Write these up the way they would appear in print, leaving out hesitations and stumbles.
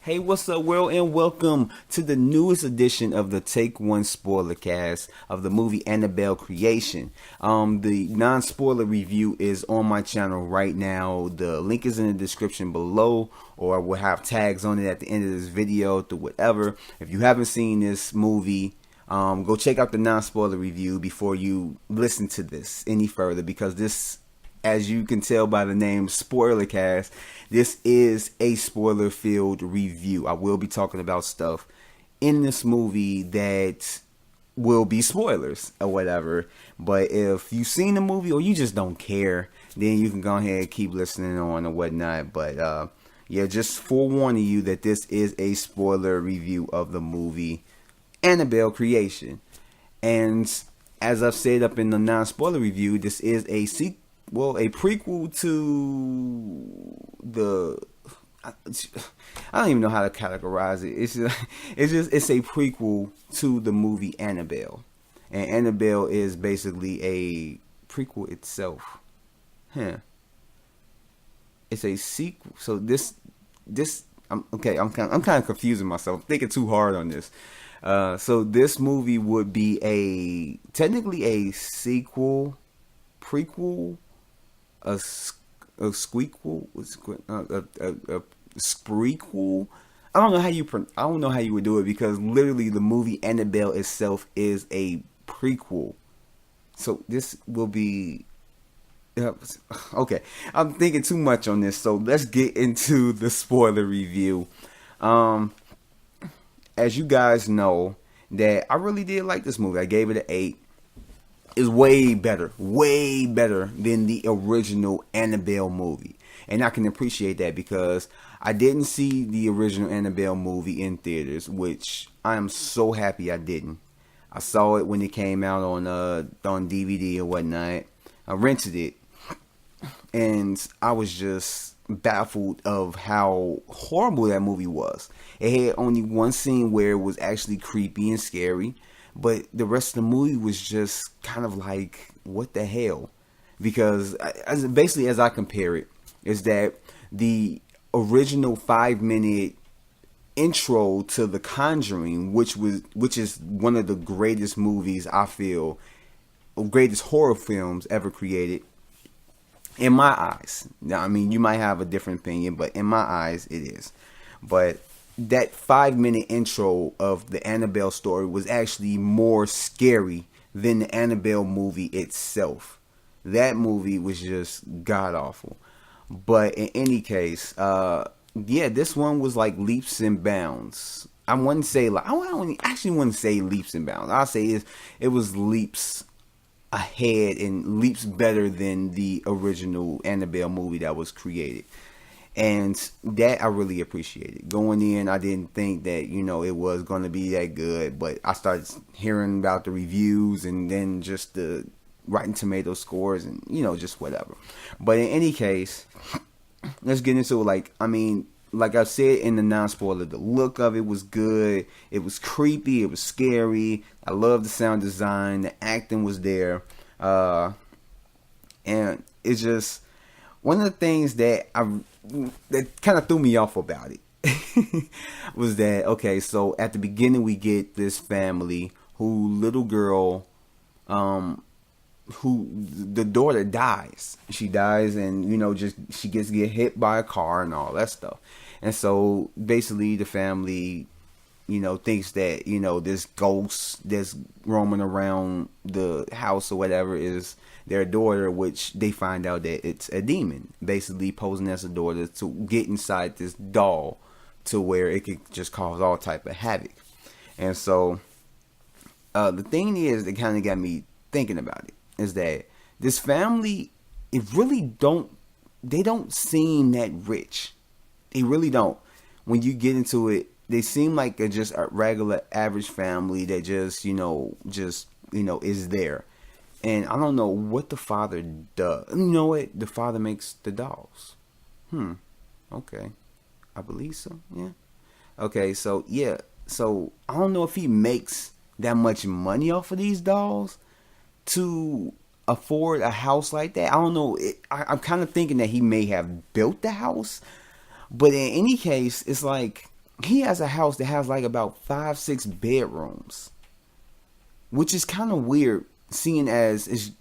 Hey, what's up, world, and welcome to the newest edition of the Take One Spoiler Cast of the movie Annabelle Creation. The non-spoiler review is on my channel right now. The link is in the description below, or I will have tags on it at the end of this video to whatever. If you haven't seen this movie, go check out the non-spoiler review before you listen to this any further, because this, as you can tell by the name SpoilerCast, this is a spoiler-filled review. I will be talking about stuff in this movie that will be spoilers or whatever. But if you've seen the movie or you just don't care, then you can go ahead and keep listening on or whatnot. But yeah, just forewarning you that this is a spoiler review of the movie Annabelle Creation. And as I've said up in the non-spoiler review, this is a sequel. Well, a prequel to the, I don't even know how to categorize it. It's a prequel to the movie Annabelle, and Annabelle is basically a prequel itself. It's a sequel. So I'm kind of confusing myself. I'm thinking too hard on this. So this movie would be technically a sequel, prequel. A squeakquel, a sprequel. I don't know how you would do it, because literally the movie Annabelle itself is a prequel. So this will be okay. I'm thinking too much on this, so let's get into the spoiler review. As you guys know, that I really did like this movie. I gave it an 8. Is way better than the original Annabelle movie. And I can appreciate that, because I didn't see the original Annabelle movie in theaters, which I am so happy I didn't. I saw it when it came out on DVD or whatnot. I rented it, and I was just baffled of how horrible that movie was. It had only one scene where it was actually creepy and scary, but the rest of the movie was just kind of like, what the hell? Because as I compare it, is that the original 5-minute intro to The Conjuring, which is one of the greatest movies, I feel, greatest horror films ever created, in my eyes. Now, I mean, you might have a different opinion, but in my eyes, it is. But that 5-minute intro of the Annabelle story was actually more scary than the Annabelle movie itself. That movie was just god awful. But in any case, yeah, this one was like leaps and bounds. I wouldn't say like, I actually wouldn't say leaps and bounds. I'll say it was leaps ahead and leaps better than the original Annabelle movie that was created. And that I really appreciated. Going in, I didn't think that, it was going to be that good. But I started hearing about the reviews and then just the Rotten Tomato scores and, just whatever. But in any case, let's get into it. Like I said in the non-spoiler, the look of it was good. It was creepy. It was scary. I loved the sound design. The acting was there. And it's just one of the things that kind of threw me off about it was that, okay, so at the beginning we get this family little girl, who the daughter dies. She dies, and she get hit by a car and all that stuff. And so basically the family, thinks that, this ghost that's roaming around the house or whatever is their daughter, which they find out that it's a demon, basically posing as a daughter to get inside this doll to where it could just cause all type of havoc. And so the thing is that kind of got me thinking about it, is that this family, they don't seem that rich. They really don't. When you get into it, they seem like just a regular average family that just is there. And I don't know what the father does. You know what? The father makes the dolls. Okay. I believe so. Yeah. Okay, so yeah. So I don't know if he makes that much money off of these dolls to afford a house like that. I don't know. I'm kind of thinking that he may have built the house. But in any case, it's like, he has a house that has like about 5-6 bedrooms, which is kind of weird, seeing as is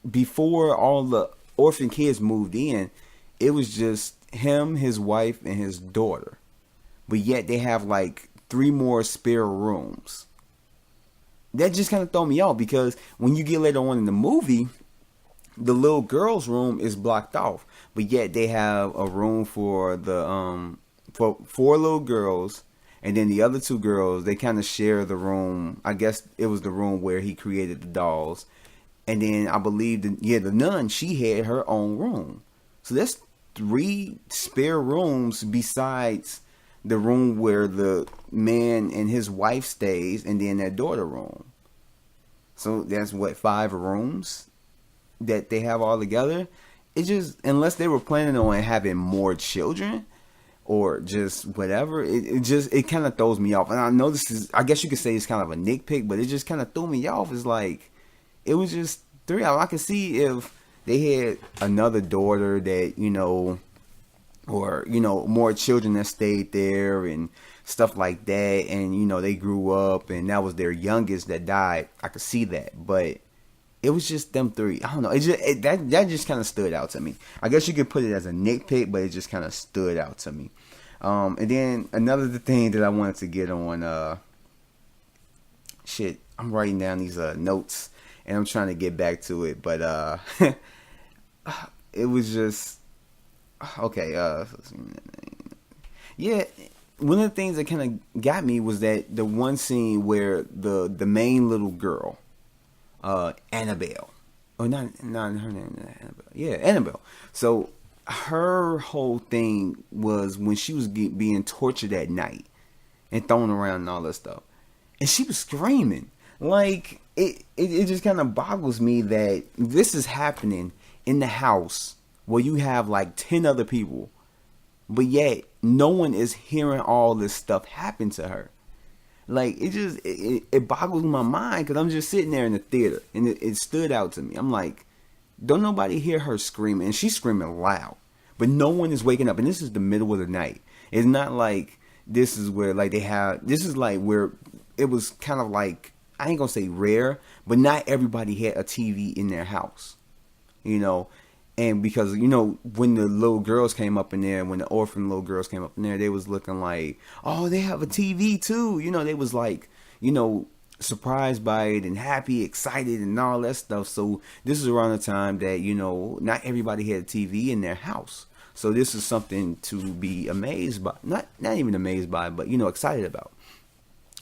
before all the orphan kids moved in, it was just him, his wife, and his daughter. But yet they have like 3 more spare rooms. That just kind of throw me off, because when you get later on in the movie, the little girl's room is blocked off, but yet they have a room for the for 4 little girls, and then the other 2 girls, they kind of share the room. I guess it was the room where he created the dolls. And then I believe the nun, she had her own room. So that's 3 spare rooms besides the room where the man and his wife stays, and then their daughter room. So that's what, 5 rooms that they have all together. It just, unless they were planning on having more children or just whatever, it kind of throws me off. And I know this is, I guess you could say it's kind of a nitpick, but it just kind of threw me off. It's like, it was just 3. I could see if they had another daughter that, or, more children that stayed there and stuff like that, and, they grew up and that was their youngest that died. I could see that, but it was just them 3. I don't know. That just kind of stood out to me. I guess you could put it as a nitpick, but it just kind of stood out to me. And then another thing that I wanted to get on, I'm writing down these notes and I'm trying to get back to it, but it was just okay. Yeah, one of the things that kind of got me was that the one scene where the main little girl, Annabelle, or not her name, Annabelle. Yeah, Annabelle. So her whole thing was when she was being tortured at night and thrown around and all that stuff, and she was screaming. Like, it just kind of boggles me that this is happening in the house where you have like 10 other people, but yet no one is hearing all this stuff happen to her. Like, it boggles my mind, because I'm just sitting there in the theater and it stood out to me. I'm like, don't nobody hear her screaming, and she's screaming loud, but no one is waking up, and this is the middle of the night. It's not like this is where like this is like where it was kind of like, I ain't gonna say rare, but not everybody had a TV in their house, and because, when the little girls came up in there, when the orphan little girls came up in there, they was looking like, oh, they have a TV too, they was like, surprised by it and happy, excited and all that stuff. So this is around the time that, not everybody had a TV in their house. So this is something to be amazed by, not even amazed by, but, excited about.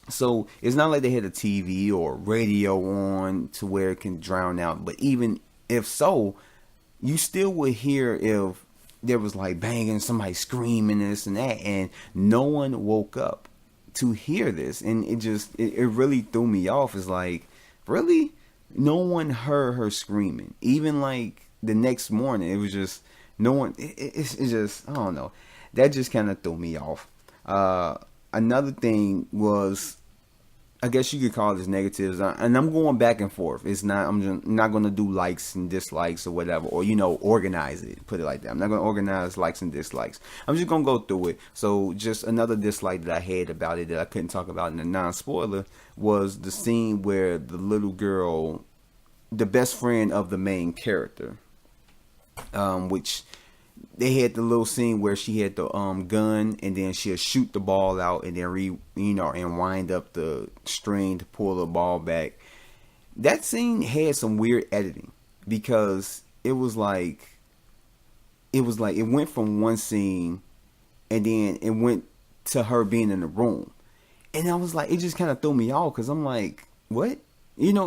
So it's not like they had a TV or radio on to where it can drown out. But even if so, you still would hear if there was like banging, somebody screaming this and that, and no one woke up to hear this. And it really threw me off. It's like, really? No one heard her screaming. Even like the next morning, it was just no one. It's just, I don't know. That just kind of threw me off. Another thing was, I guess you could call this negatives, and I'm going back and forth. It's not, I'm not going to do likes and dislikes or whatever, or organize it, put it like that. I'm not going to organize likes and dislikes. I'm just going to go through it. So just another dislike that I had about it that I couldn't talk about in the non-spoiler was the scene where the little girl, the best friend of the main character, which they had the little scene where she had the gun, and then she'll shoot the ball out and then and wind up the string to pull the ball back. That scene had some weird editing, because it went from one scene and then it went to her being in the room, and I was like, it just kind of threw me off, because I'm like, what? It's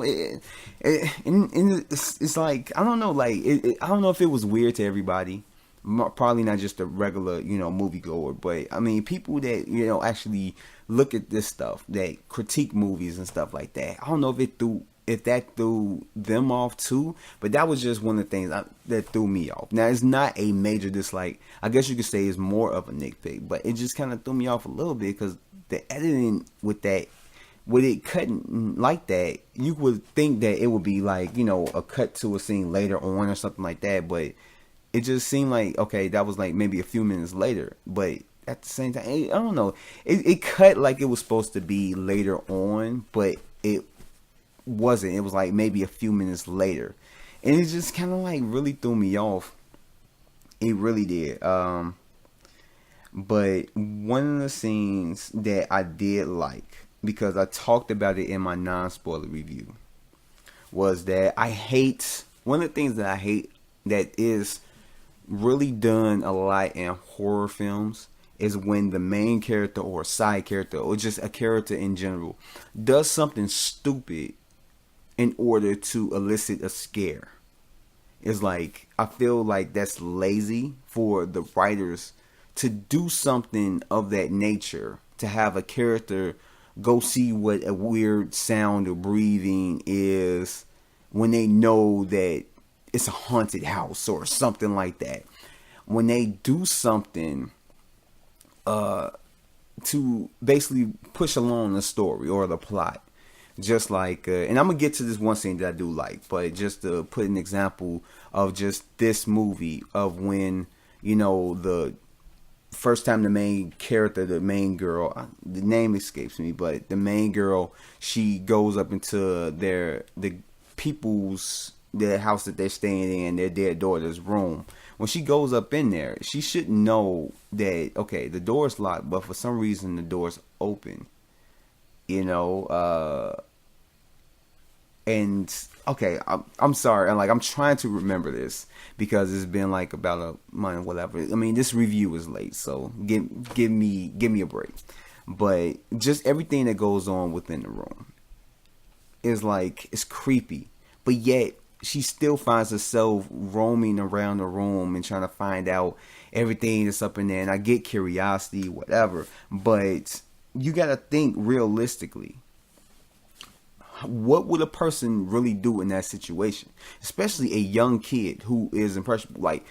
like, I don't know, like I don't know if it was weird to everybody. Probably not just a regular, moviegoer, but I mean, people that, actually look at this stuff, that critique movies and stuff like that. I don't know if that threw them off too, but that was just one of the things that threw me off. Now, it's not a major dislike. I guess you could say it's more of a nitpick, but it just kind of threw me off a little bit, because the editing with it cutting like that, you would think that it would be like, a cut to a scene later on or something like that, but it just seemed like, okay, that was like maybe a few minutes later, but at the same time, I don't know. It cut like it was supposed to be later on, but it wasn't. It was like maybe a few minutes later, and it just kind of like really threw me off. It really did. But one of the scenes that I did like, because I talked about it in my non-spoiler review, was that I hate, one of the things that I hate that is really done a lot in horror films is when the main character or side character or just a character in general does something stupid in order to elicit a scare. It's like, I feel like that's lazy for the writers to do something of that nature, to have a character go see what a weird sound or breathing is when they know that it's a haunted house or something like that. When they do something to basically push along the story or the plot. Just like, and I'm going to get to this one scene that I do like, but just to put an example of just this movie of when, you know, the first time the main character, the main girl, the name escapes me, but the main girl, she goes up into the house that they're staying in, their dead daughter's room. When she goes up in there, she should know that, okay, the door's locked, but for some reason the door's open. You know, and okay, I'm sorry, and like I'm trying to remember this because it's been like about a month, whatever. I mean, this review is late, so give me a break. But just everything that goes on within the room is like, it's creepy, but yet she still finds herself roaming around the room and trying to find out everything that's up in there. And I get curiosity, whatever, but you gotta think realistically. What would a person really do in that situation? Especially a young kid who is impressionable. Like,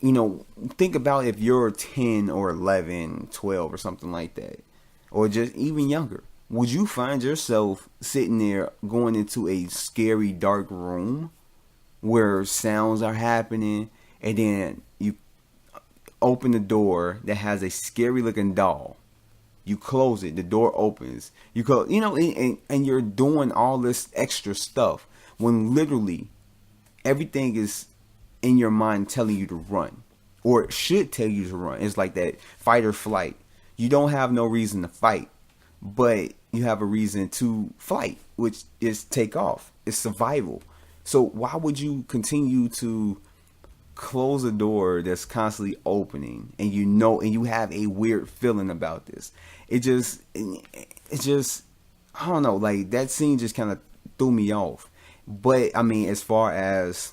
you know, think about if you're 10 or 11, 12 or something like that. Or just even younger. Would you find yourself sitting there going into a scary dark room where sounds are happening and then you open the door that has a scary looking doll? You close it, the door opens. You go, you know, and you're doing all this extra stuff when literally everything is in your mind telling you to run, or it should tell you to run. It's like that fight or flight. You don't have no reason to fight, but you have a reason to flight, which is take off. It's survival. So why would you continue to close a door that's constantly opening, and you know, and you have a weird feeling about this? It just, I don't know, like that scene just kind of threw me off. But I mean, as far as,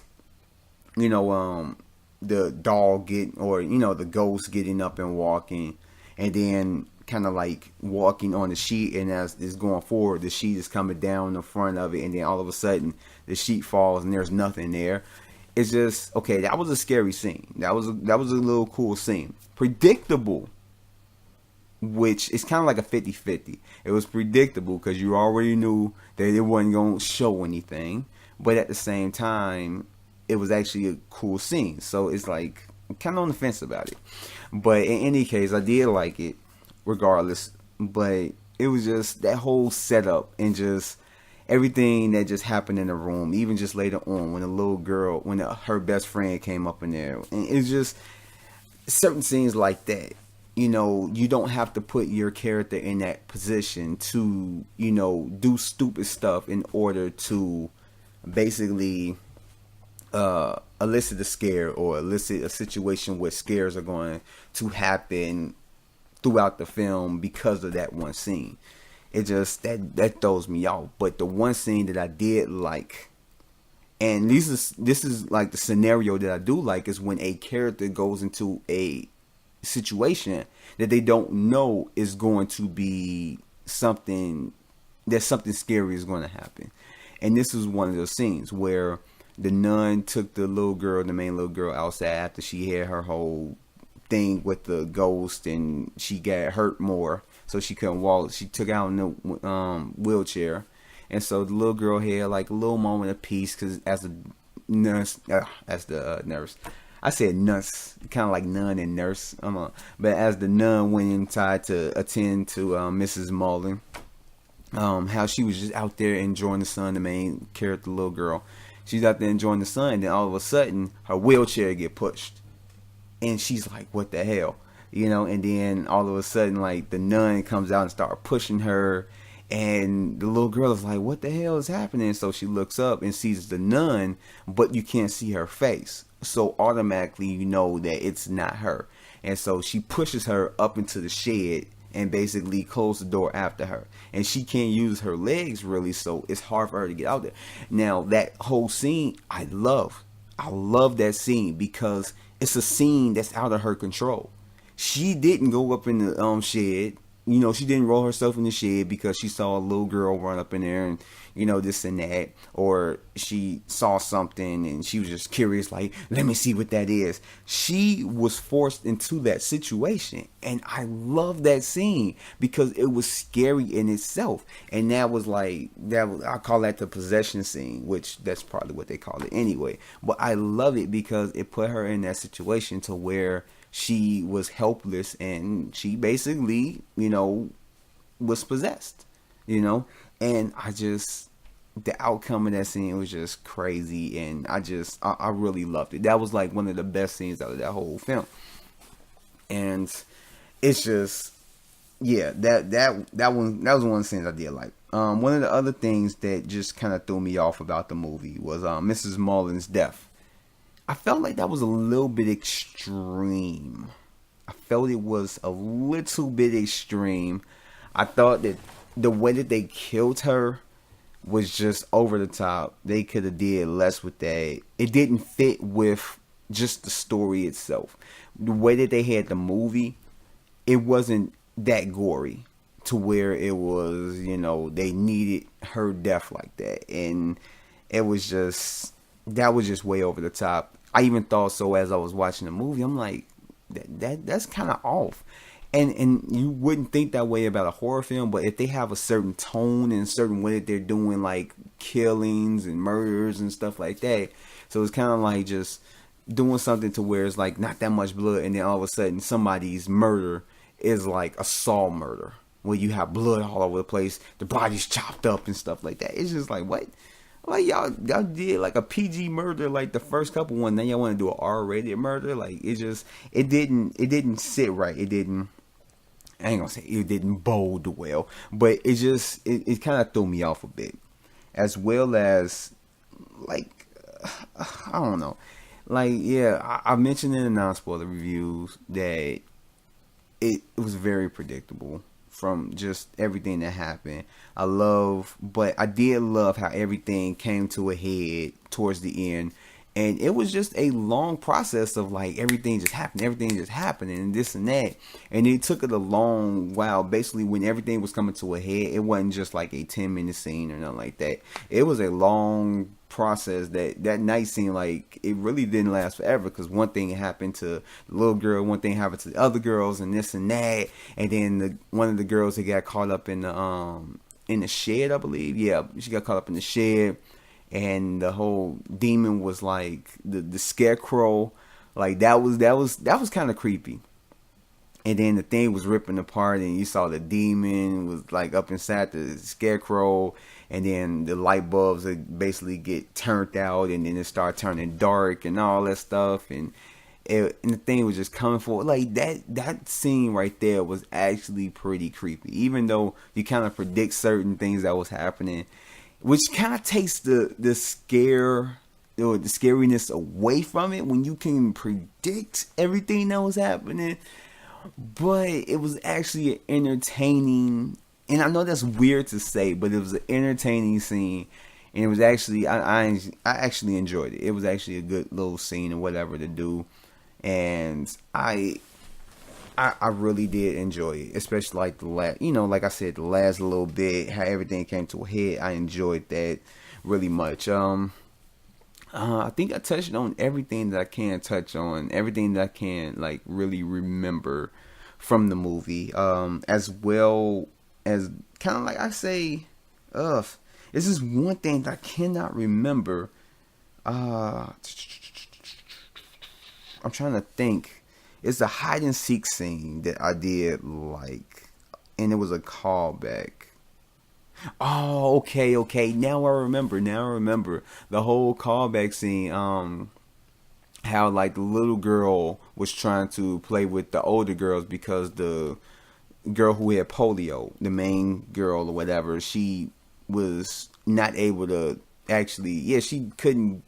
you know, the doll or, you know, the ghost getting up and walking, and then kind of like walking on the sheet, and as it's going forward, the sheet is coming down in front of it, and then all of a sudden the sheet falls and there's nothing there. It's just, okay, that was a scary scene. That was a little cool scene. Predictable, which is kind of like a 50-50. It was predictable because you already knew that it wasn't going to show anything. But at the same time, it was actually a cool scene. So it's like, I'm kind of on the fence about it. But in any case, I did like it regardless. But it was just that whole setup and just everything that just happened in the room, even just later on when the little girl, when her best friend came up in there. And it's just certain scenes like that. You know, you don't have to put your character in that position to, you know, do stupid stuff in order to basically elicit a scare or elicit a situation where scares are going to happen throughout the film because of that one scene. It just, that throws me off. But the one scene that I did like, and this is like the scenario that I do like, is when a character goes into a situation that they don't know is going to be something scary is going to happen. And this is one of those scenes where the nun took the main little girl outside after she had her whole thing with the ghost and she got hurt more, so she couldn't walk. She took out in the wheelchair, and so the little girl had like a little moment of peace because as the nurse, I said nurse, kind of like nun and nurse. But as the nun went inside to attend to Mrs. Mullen, how she was just out there enjoying the sun. The main character, the little girl, she's out there enjoying the sun. And then all of a sudden, her wheelchair get pushed, and she's like, "What the hell?" And then all of a sudden, like, the nun comes out and start pushing her, and the little girl is like, "What the hell is happening?" So she looks up and sees the nun, but you can't see her face. So automatically you know that it's not her. And so she pushes her up into the shed and basically closes the door after her. And she can't use her legs really, so it's hard for her to get out there. Now, that whole scene, I love. I love that scene because it's a scene that's out of her control. She didn't go up in the shed. She didn't roll herself in the shed because she saw a little girl run up in there and, this and that. Or she saw something and she was just curious, like, let me see what that is. She was forced into that situation. And I love that scene because it was scary in itself. And that was like, I call that the possession scene, which that's probably what they call it anyway. But I love it because it put her in that situation to where she was helpless and she basically, was possessed, and the outcome of that scene was just crazy. And I really loved it. That was like one of the best scenes out of that whole film. And it's just, yeah, that was one of the scenes I did like. One of the other things that just kind of threw me off about the movie was Mrs. Mullen's death. I felt like that was a little bit extreme. I felt it was a little bit extreme. I thought that the way that they killed her was just over the top. They could have did less with that. It didn't fit with just the story itself. The way that they had the movie, it wasn't that gory to where it was, they needed her death like that. And it was just... that was just way over the top. I even thought so as I was watching the movie. I'm like, that's kind of off. And you wouldn't think that way about a horror film, but if they have a certain tone and a certain way that they're doing like killings and murders and stuff like that, so it's kind of like just doing something to where it's like not that much blood, and then all of a sudden somebody's murder is like a Saw murder, where you have blood all over the place, the body's chopped up and stuff like that. It's just like, what? Like, y'all did like a PG murder like the first couple one, then y'all want to do an R-rated murder. Like, it didn't sit right. It didn't, I ain't gonna say it didn't bode well, but it kind of threw me off a bit. As well as, like, I don't know. Like, yeah, I mentioned in the non-spoiler reviews that it was very predictable from just everything that happened. But I did love how everything came to a head towards the end. And it was just a long process of like everything just happened and this and that. And it took it a long while. Basically, when everything was coming to a head, it wasn't just like a 10-minute scene or nothing like that. It was a long process. That night scene, like, it really didn't last forever, because one thing happened to the little girl, one thing happened to the other girls, and this and that. And then one of the girls that got caught up in the shed, I believe. Yeah, she got caught up in the shed. And the whole demon was like the scarecrow, like that was kind of creepy. And then the thing was ripping apart, and you saw the demon was like up inside the scarecrow, and then the light bulbs would basically get turned out, and then it started turning dark and all that stuff, and the thing was just coming forward. Like that scene right there was actually pretty creepy, even though you kind of predict certain things that was happening. Which kind of takes the scare or the scariness away from it when you can predict everything that was happening. But it was actually an entertaining, and I know that's weird to say, but it was an entertaining scene. And it was actually, I actually enjoyed it. It was actually a good little scene or whatever to do. And I really did enjoy it, especially like the last, like I said, the last little bit, how everything came to a head. I enjoyed that really much. I think I touched on everything that I can touch on, everything that I can like really remember from the movie, as well as kind of like I say, this is one thing that I cannot remember. I'm trying to think. It's a hide and seek scene that I did like, and it was a callback. Oh, okay, okay. Now I remember. Now I remember the whole callback scene. How like the little girl was trying to play with the older girls because the girl who had polio, the main girl or whatever, she was not able to actually. Yeah, she couldn't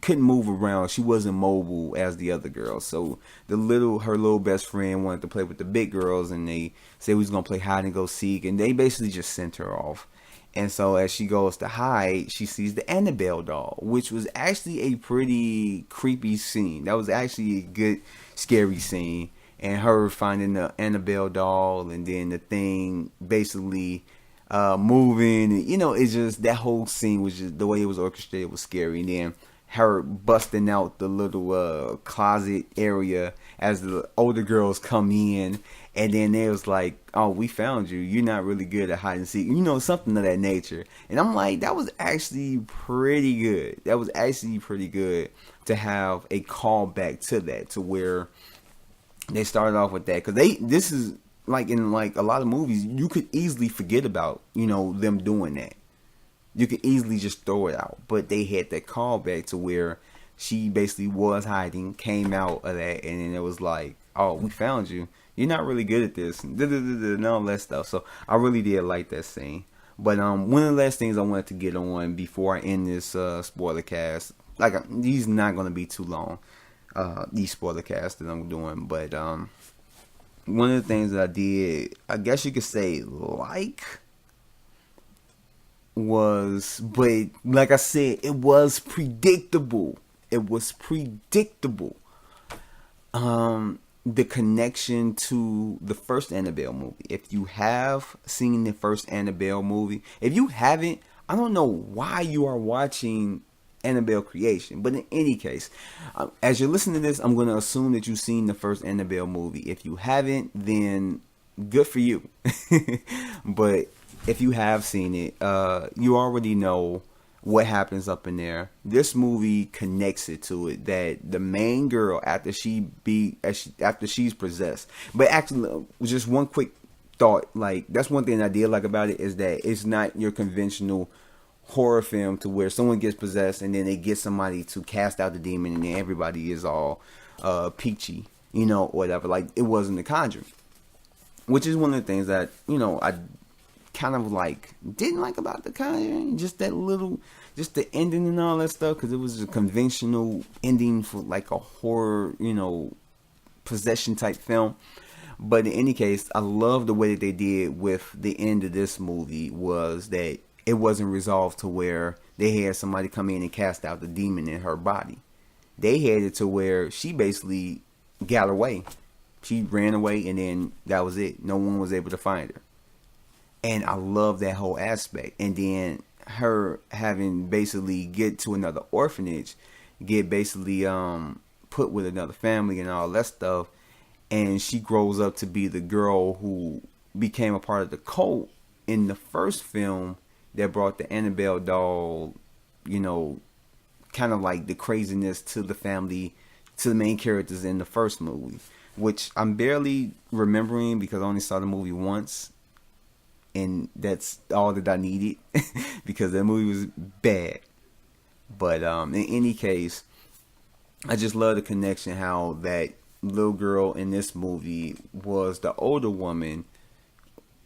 move around. She wasn't mobile as the other girls. So her little best friend wanted to play with the big girls, and they said we was gonna play hide and go seek, and they basically just sent her off. And so as she goes to hide, she sees the Annabelle doll, which was actually a pretty creepy scene. That was actually a good scary scene. And her finding the Annabelle doll, and then the thing basically moving. You know, it's just that whole scene was just the way it was orchestrated was scary. And then her busting out the little closet area as the older girls come in, and then they was like, "Oh, we found you. You're not really good at hide and seek," you know, something of that nature. And I'm like, that was actually pretty good. That was actually pretty good to have a callback to that, to where they started off with that, because this is like in like a lot of movies, you could easily forget about, you know, them doing that. You could easily just throw it out, but they had that callback to where she basically was hiding, came out of that, and then it was like, "Oh, we found you. You're not really good at this," and all that stuff. So I really did like that scene. But one of the last things I wanted to get on before I end this spoiler cast, like these not gonna be too long, these spoiler casts that I'm doing. But one of the things that I did, I guess you could say, like, was, but like I said, it was predictable. It was predictable. The connection to the first Annabelle movie. If you have seen the first Annabelle movie, if you haven't, I don't know why you are watching Annabelle Creation. But in any case, as you're listening to this, I'm going to assume that you've seen the first Annabelle movie. If you haven't, then good for you. But if you have seen it, you already know what happens up in there. This movie connects it to it, that the main girl, after she's possessed. But actually, just one quick thought, like, that's one thing I did like about it, is that it's not your conventional horror film to where someone gets possessed and then they get somebody to cast out the demon and then everybody is all peachy, you know, whatever. Like, it wasn't The Conjuring, which is one of the things that, you know, I kind of like didn't like about The Conjuring, just that little, just the ending and all that stuff, because it was a conventional ending for like a horror, you know, possession type film. But in any case, I love the way that they did with the end of this movie, was that it wasn't resolved to where they had somebody come in and cast out the demon in her body. They had it to where she basically got away. She ran away, and then that was it. No one was able to find her. And I love that whole aspect. And then her having basically get to another orphanage, get basically put with another family and all that stuff. And she grows up to be the girl who became a part of the cult in the first film that brought the Annabelle doll, you know, kind of like the craziness to the family, to the main characters in the first movie, which I'm barely remembering because I only saw the movie once. And that's all that I needed because that movie was bad. But in any case, I just love the connection, how that little girl in this movie was the older woman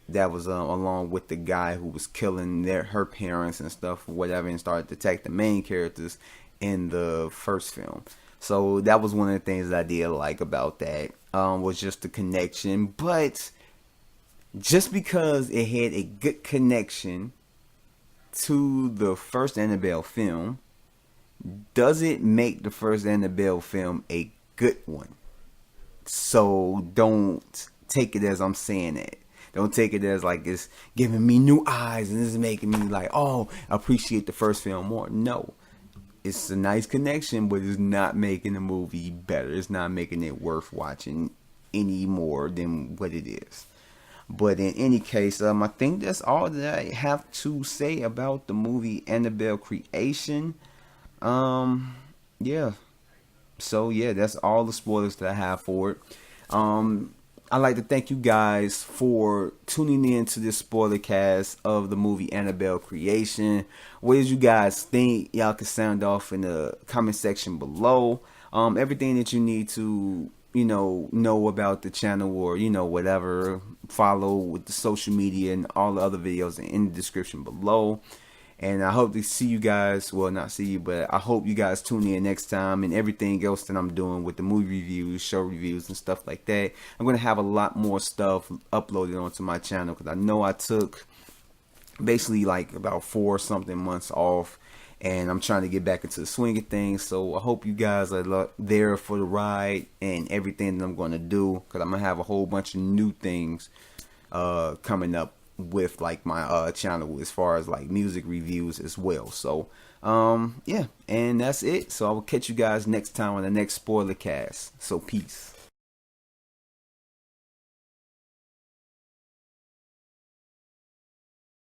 that was along with the guy who was killing her parents and stuff, whatever, and started to attack the main characters in the first film. So that was one of the things that I did like about that, was just the connection. But just because it had a good connection to the first Annabelle film, doesn't make the first Annabelle film a good one. So don't take it as I'm saying that. Don't take it as like it's giving me new eyes and this is making me like, oh, appreciate the first film more. No. It's a nice connection, but it's not making the movie better. It's not making it worth watching any more than what it is. But in any case, I think that's all that I have to say about the movie Annabelle Creation. Yeah. So yeah, that's all the spoilers that I have for it. I'd like to thank you guys for tuning in to this spoiler cast of the movie Annabelle Creation. What did you guys think? Y'all can sound off in the comment section below. Everything that you need to, know about the channel, or, whatever, follow with the social media and all the other videos in the description below. And I hope to see you guys, well, not see you, but I hope you guys tune in next time, and everything else that I'm doing with the movie reviews, show reviews, and stuff like that. I'm going to have a lot more stuff uploaded onto my channel, because I know I took basically like about 4 something months off, and I'm trying to get back into the swing of things. So I hope you guys are there for the ride and everything that I'm going to do, because I'm going to have a whole bunch of new things coming up with like my channel, as far as like music reviews as well. So yeah, and that's it. So I will catch you guys next time on the next spoiler cast. So peace.